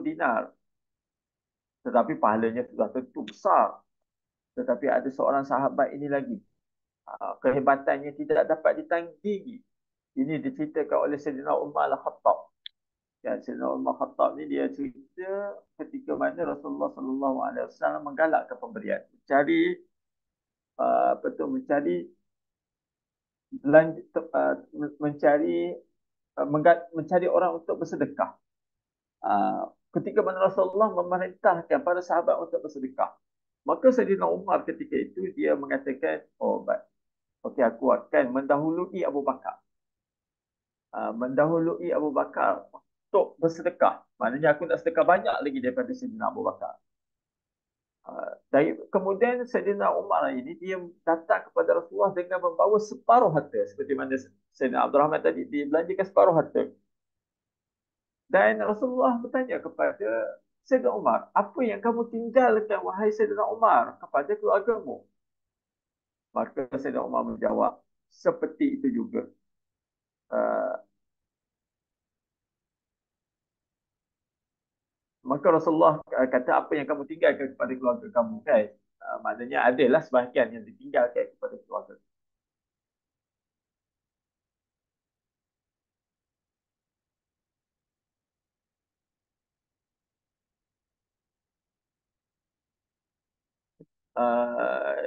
dinar. Tetapi pahalanya sudah tentu besar. Tetapi ada seorang sahabat ini lagi. Kehebatannya tidak dapat ditandingi. Ini diceritakan oleh Sayyidina Umar Al-Khattab. Ya, Sayyidina Umar Al-Khattab ni dia cerita ketika mana Rasulullah SAW menggalakkan pemberian. Mencari orang untuk bersedekah. Ketika mana Rasulullah memerintahkan para sahabat untuk bersedekah, maka Sayyidina Umar ketika itu dia mengatakan, oh baik, okey, aku akan mendahului Abu Bakar. Mendahului Abu Bakar untuk bersedekah. Maknanya aku nak sedekah banyak lagi daripada Sayyidina Abu Bakar. Kemudian Sayyidina Umar ini dia datang kepada Rasulullah dengan membawa separuh harta. Seperti mana Sayyidina Abdul Rahman tadi, dia belanjakan separuh harta. Dan Rasulullah bertanya kepada Sayyidina Umar, apa yang kamu tinggalkan, wahai Sayyidina Umar, kepada keluargamu? Maka Sayyidina Umar menjawab, seperti itu juga. Maka Rasulullah kata, apa yang kamu tinggalkan kepada keluarga kamu, kan? Maknanya adalah sebahagian yang ditinggalkan kepada keluarga.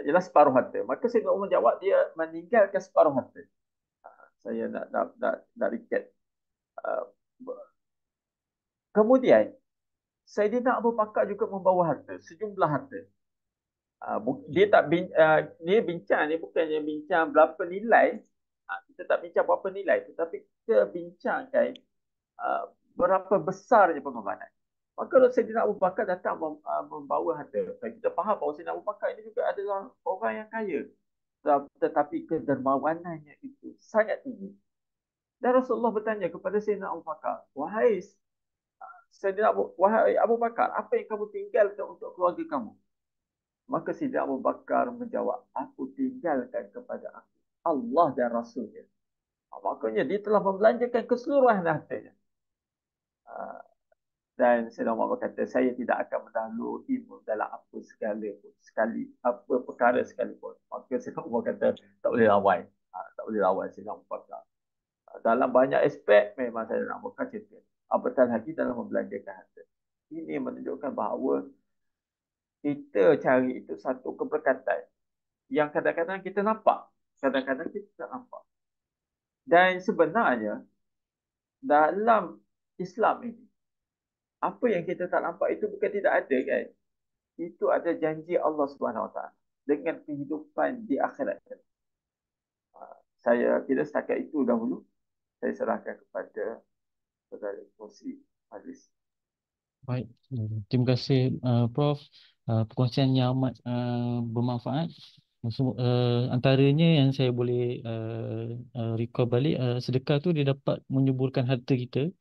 Ialah separuh harta. Maka Sayyidina Umar jawab, dia meninggalkan separuh harta. Saya nak recap. Kemudian Sayyidina Abu Bakar juga membawa harta, sejumlah harta. Dia bincang ni bukannya bincang berapa nilai. Kita tak bincang berapa nilai, tetapi kita bincangkan berapa besarnya pengorbanan. Maka Sayyidina Abu Bakar datang membawa harta. Dan kita faham bahawa Sayyidina Abu Bakar ini juga adalah orang yang kaya. Tetapi kedermawanannya itu sangat tinggi. Dan Rasulullah bertanya kepada Sayyidina Abu Bakar, wahai Abu Bakar, apa yang kamu tinggalkan untuk keluarga kamu? Maka Sayyidina Abu Bakar menjawab, aku tinggalkan kepada aku Allah dan Rasulnya. Maknanya dia telah membelanjakan keseluruhan hartanya. Dan Sayyidina Umar berkata, saya tidak akan mendahuluimu dalam apa apa perkara sekalipun. Maka Sayyidina Umar kata, tak boleh lawan. Tak boleh lawan Sayyidina Abu Bakar. Dalam banyak aspek memang Sayyidina Abu Bakar cerita. Apatah lagi dalam membelanjakan harta. Ini menunjukkan bahawa kita cari itu satu keberkatan yang kadang-kadang kita nampak, kadang-kadang kita tak nampak. Dan sebenarnya dalam Islam ini, apa yang kita tak nampak itu bukan tidak ada, kan? Itu ada janji Allah Subhanahu Wa Taala dengan kehidupan di akhirat. Saya kira setakat itu dahulu. Saya serahkan kepada saudara Kongsi Majlis. Baik, terima kasih Prof. Perkongsian yang amat bermanfaat. Antaranya yang saya boleh recall balik, sedekah tu dia dapat menyuburkan harta kita.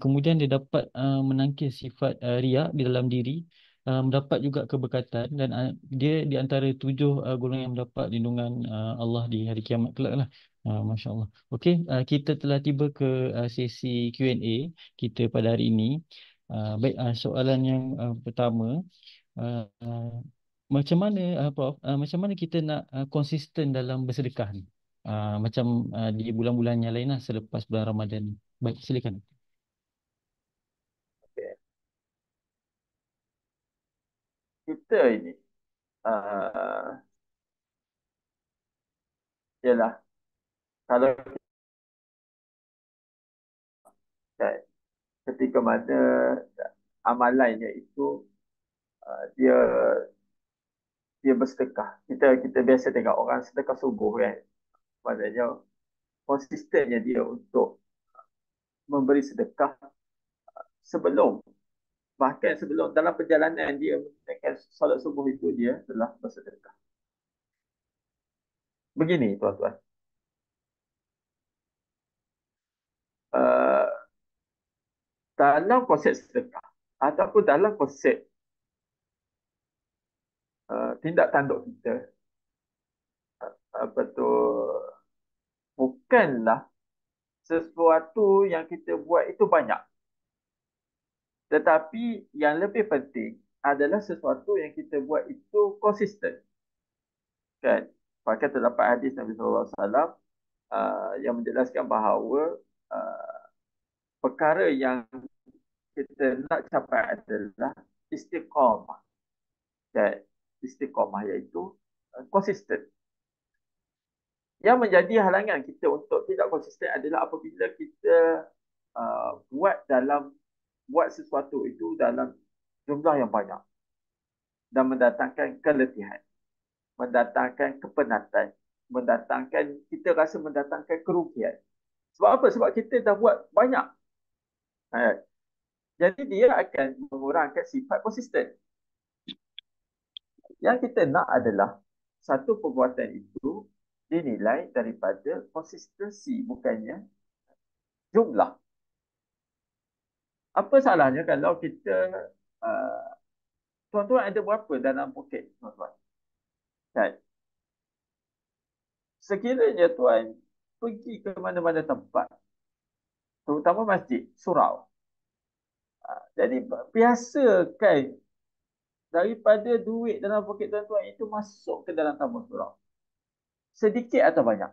Kemudian dia dapat menangkis sifat riak di dalam diri, mendapat juga keberkatan, dan dia di antara 7 golongan yang mendapat lindungan Allah di hari kiamat kelak lah. Masya Allah. Okey, kita telah tiba ke sesi Q&A kita pada hari ini. Baik, soalan yang pertama, macam mana Prof, macam mana kita nak konsisten dalam bersedekah ni? Macam di bulan-bulan yang lain lah selepas bulan Ramadan ni. Baik, silakan. Okay. Kita ini ialah kalau ketika mana amalannya itu dia bersedekah. Kita biasa tengok orang sedekah subuh kan. Maknanya konsistennya dia untuk memberi sedekah sebelum, bahkan sebelum dalam perjalanan dia menunaikan solat subuh itu dia telah bersedekah. Begini tuan-tuan. Dalam konsep sedekah ataupun dalam konsep tindak tanduk kita, bukanlah sesuatu yang kita buat itu banyak. Tetapi yang lebih penting adalah sesuatu yang kita buat itu konsisten. Kan? Bahkan terdapat hadis Nabi SAW yang menjelaskan bahawa perkara yang kita nak capai adalah istiqamah. Dan istiqamah iaitu konsisten. Yang menjadi halangan kita untuk tidak konsisten adalah apabila kita buat sesuatu itu dalam jumlah yang banyak dan mendatangkan keletihan, mendatangkan kepenatan, kita rasa mendatangkan kerugian. Sebab apa? Sebab kita dah buat banyak. Jadi dia akan mengurangkan sifat konsisten. Yang kita nak adalah satu perbuatan itu dinilai daripada konsistensi, bukannya jumlah. Apa salahnya kalau kita tuan-tuan ada berapa dalam poket tuan-tuan? Kan? Sekiranya tuan pergi ke mana-mana tempat, terutama masjid, surau. Jadi biasakan daripada duit dalam poket tuan-tuan itu masuk ke dalam tabung surau. Sedikit atau banyak,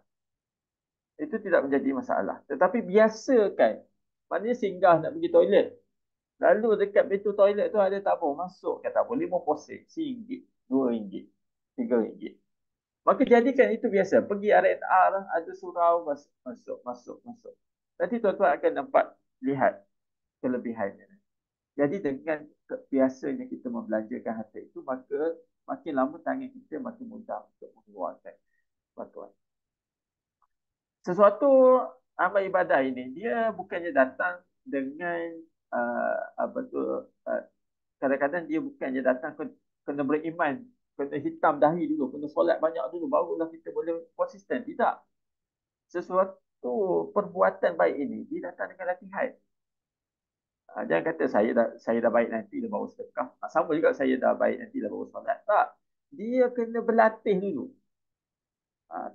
itu tidak menjadi masalah. Tetapi biasakan, maknanya singgah nak pergi toilet, lalu dekat pintu toilet tu ada tabung, masuk ke tabung 50 sen, RM1, RM2, RM3. Maka jadikan itu biasa. Pergi R&R, ada surau, masuk. Nanti tuan-tuan akan dapat lihat kelebihannya. Jadi dengan biasanya kita membelanjakan harta itu, maka makin lama tangan kita makin mudah untuk mengeluarkan bantuan. Sesuatu amal ibadah ini, dia bukannya datang dengan kadang-kadang dia bukannya datang kena beriman, kena hitam dahi dulu, kena solat banyak dulu, barulah kita boleh konsisten. Tidak. Sesuatu perbuatan baik ini, dia datang dengan latihan. Jangan kata saya dah baik nanti dah baru sedekah. Sama juga saya dah baik nanti dah baru solat. Tak. Dia kena berlatih dulu.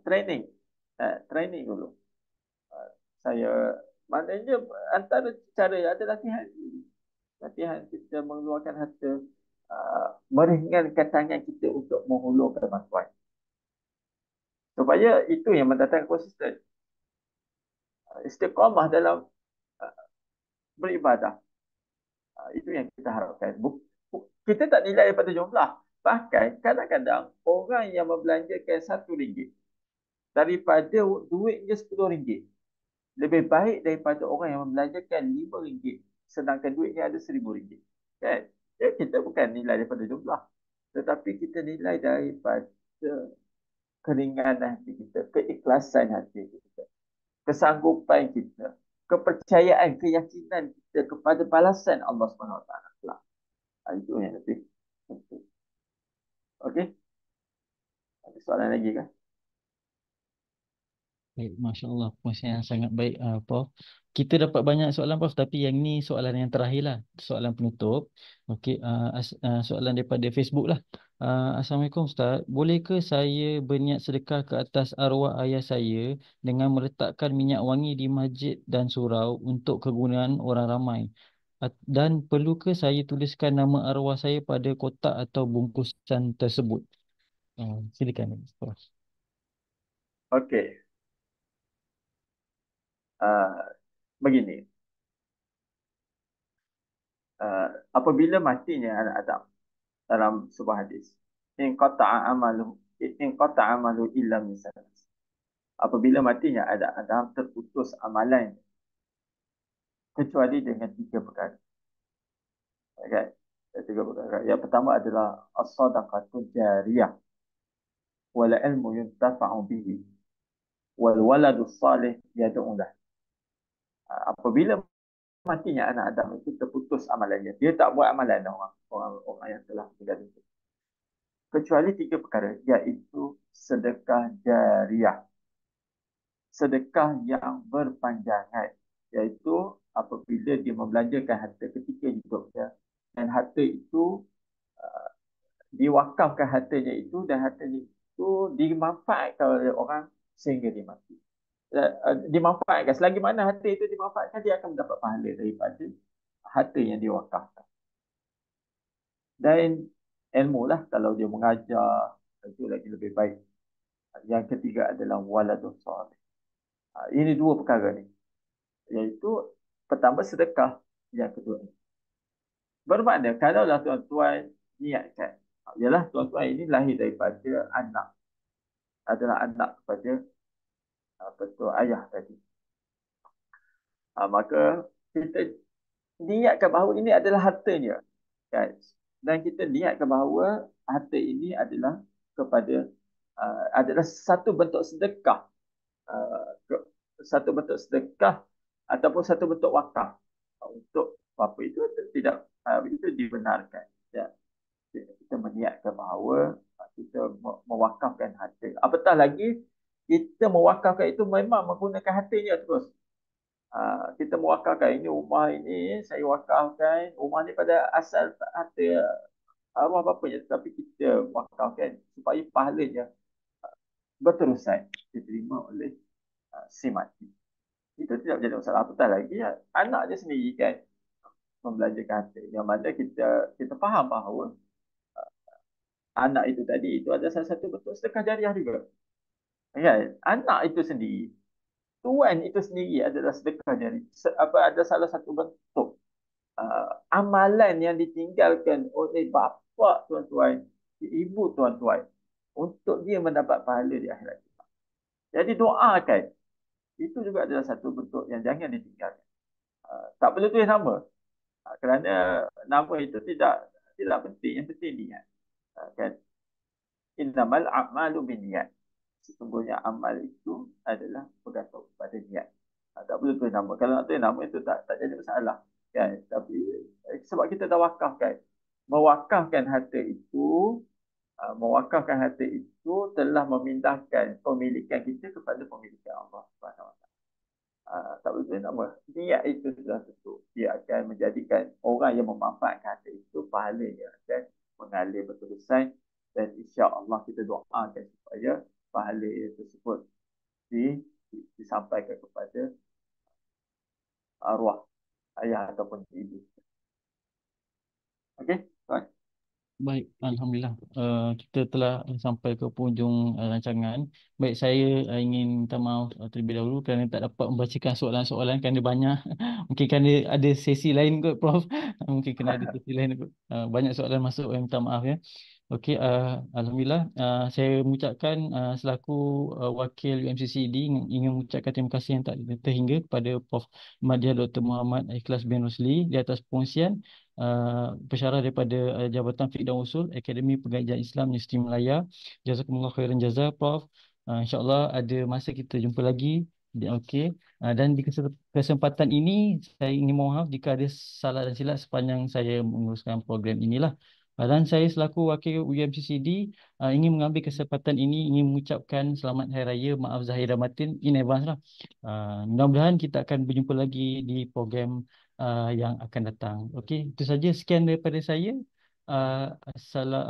Training dulu. Maknanya antara cara ada latihan. Latihan kita mengeluarkan harta, meringankan tangan kita untuk menghulurkan bantuan. Supaya itu yang mendatangkan konsisten. Istiqamah dalam beribadah. Itu yang kita harapkan. Kita tak nilai daripada jumlah. Bahkan kadang-kadang orang yang membelanjakan RM1 daripada duitnya RM10 lebih baik daripada orang yang membelanjakan RM5 sedangkan duitnya ada RM1,000. Kan? Jadi kita bukan nilai daripada jumlah, tetapi kita nilai daripada keringanan hati kita, keikhlasan hati kita, kesanggupan kita, kepercayaan, keyakinan kita kepada balasan Allah SWT. Itu yang lebih penting. Okey? Ada soalan lagi kan? Baik, Masya Allah, perkongsian yang sangat baik, Prof. Kita dapat banyak soalan, Prof, tapi yang ni soalan yang terakhir lah, soalan penutup. Okey, soalan daripada Facebook lah. Assalamualaikum Ustaz, bolehkah saya berniat sedekah ke atas arwah ayah saya dengan meletakkan minyak wangi di masjid dan surau untuk kegunaan orang ramai? Dan perlukah saya tuliskan nama arwah saya pada kotak atau bungkusan tersebut? Silakan, Prof. Okey. Uh, begini. Apabila matinya anak Adam dalam sebuah hadis, in qata'a amalu illa min salas. Apabila matinya anak Adam, terputus amalan kecuali dengan 3 perkara. Okay? 3 perkara. Yang pertama adalah as-sadaqatul jariyah wal ilmu yuntafa'u bihi wal waladus salih yad'u lah. Apabila matinya anak Adam itu, terputus amalannya. Dia tak buat amalan orang yang telah meninggal itu. Kecuali 3 perkara, iaitu sedekah jariyah. Sedekah yang berpanjangan, iaitu apabila dia membelanjakan harta ketika hidupnya dan harta itu diwakafkan hartanya itu, dan hartanya itu dimanfaatkan oleh orang sehingga dia mati. Dimanfaatkan, selagi mana harta itu dimanfaatkan, dia akan mendapat pahala daripada harta yang diwakafkan. Dan ilmu lah, kalau dia mengajar, itu lagi lebih baik. Yang ketiga adalah waladun salih. Ini 2 perkara ni, iaitu pertama sedekah, yang kedua ni. Bermakna kalaulah tuan-tuan niatkan, ialah tuan-tuan ini lahir daripada anak, adalah anak kepada ayah tadi. Maka kita niatkan bahawa ini adalah hartanya, kan? Dan kita niatkan bahawa harta ini adalah kepada adalah satu bentuk sedekah, satu bentuk sedekah ataupun satu bentuk wakaf untuk apa itu tidak, itu dibenarkan, ya. Kita meniatkan bahawa kita mewakafkan harta. Apatah lagi kita mewakafkan itu memang menggunakan hartanya terus. Kita mewakafkan, ini rumah ini saya wakafkan, rumah ni pada asal harta arwah bapanya, tetapi kita wakafkan supaya pahalanya berterusan diterima oleh si mati. Itu tidak menjadi masalah. Apatah lagi anak dia sendiri kan membelanjakan harta, yang mana kita faham bahawa anak itu tadi itu ada salah satu bentuk sedekah jariah juga. Ya, anak itu sendiri, tuan itu sendiri adalah sedekah jariah. Ada salah satu bentuk amalan yang ditinggalkan oleh bapa tuan-tuan, ibu tuan-tuan, untuk dia mendapat pahala di akhirat. Jadi doakan. Itu juga adalah satu bentuk yang jangan ditinggalkan. Tak perlu tulis nama. Kerana nama itu tidak penting. Yang penting niat. Kan? Innamal a'malu binniat. Sesungguhnya amal itu adalah bergantung pada niat. Tak perlu tulis nama. Kalau nak tulis nama itu tak jadi masalah. Kan? Tapi sebab kita dah wakafkan. Mewakafkan harta itu telah memindahkan pemilikan kita kepada pemilikan Allah SWT. Tak boleh nama. Niat itu sudah tentu. Dia akan menjadikan orang yang memanfaatkan harta itu, pahalanya akan mengalir berterusan, dan insya-Allah kita doakan supaya pahala tersebut disampaikan kepada arwah ayah ataupun ibu. Okey, tuan. Baik, Alhamdulillah. Kita telah sampai ke penghujung rancangan. Baik, saya ingin minta maaf terlebih dahulu kerana tak dapat membacakan soalan-soalan kerana banyak. Mungkin kerana ada sesi lain kot, Prof. Mungkin kena ada sesi lain kot. Banyak soalan masuk, saya minta maaf ya. Okey, Alhamdulillah. Saya mengucapkan selaku wakil UMCCD ingin mengucapkan terima kasih yang tak terhingga kepada Prof. Madya Dr. Muhammad Ikhlas bin Rosli di atas perkongsian pensyarah daripada Jabatan Fiqh dan Usul Akademi Pengajian Islam Universiti Melaya. Jazakumullah khairan jazak Prof. InsyaAllah ada masa kita jumpa lagi. Okey. Dan di kesempatan ini saya ingin mohon maaf jika ada salah dan silap sepanjang saya menguruskan program inilah. Dan saya selaku wakil UMCCD ingin mengambil kesempatan ini ingin mengucapkan selamat Hari Raya, maaf Zahir dan Batin in advance lah. Mudah-mudahan kita akan berjumpa lagi di program yang akan datang. Okey, itu saja sekian daripada saya.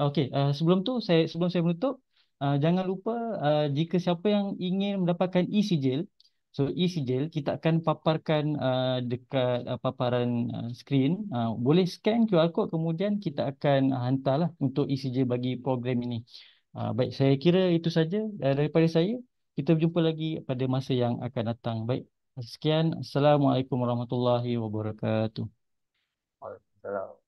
Okey, sebelum saya menutup, jangan lupa jika siapa yang ingin mendapatkan e-sijil, so e-sijil kita akan paparkan dekat paparan skrin. Boleh scan QR code kemudian kita akan hantarlah untuk e-sijil bagi program ini. Baik, saya kira itu saja daripada saya. Kita berjumpa lagi pada masa yang akan datang. Baik, sekian. Assalamualaikum warahmatullahi wabarakatuh. Waalaikumsalam.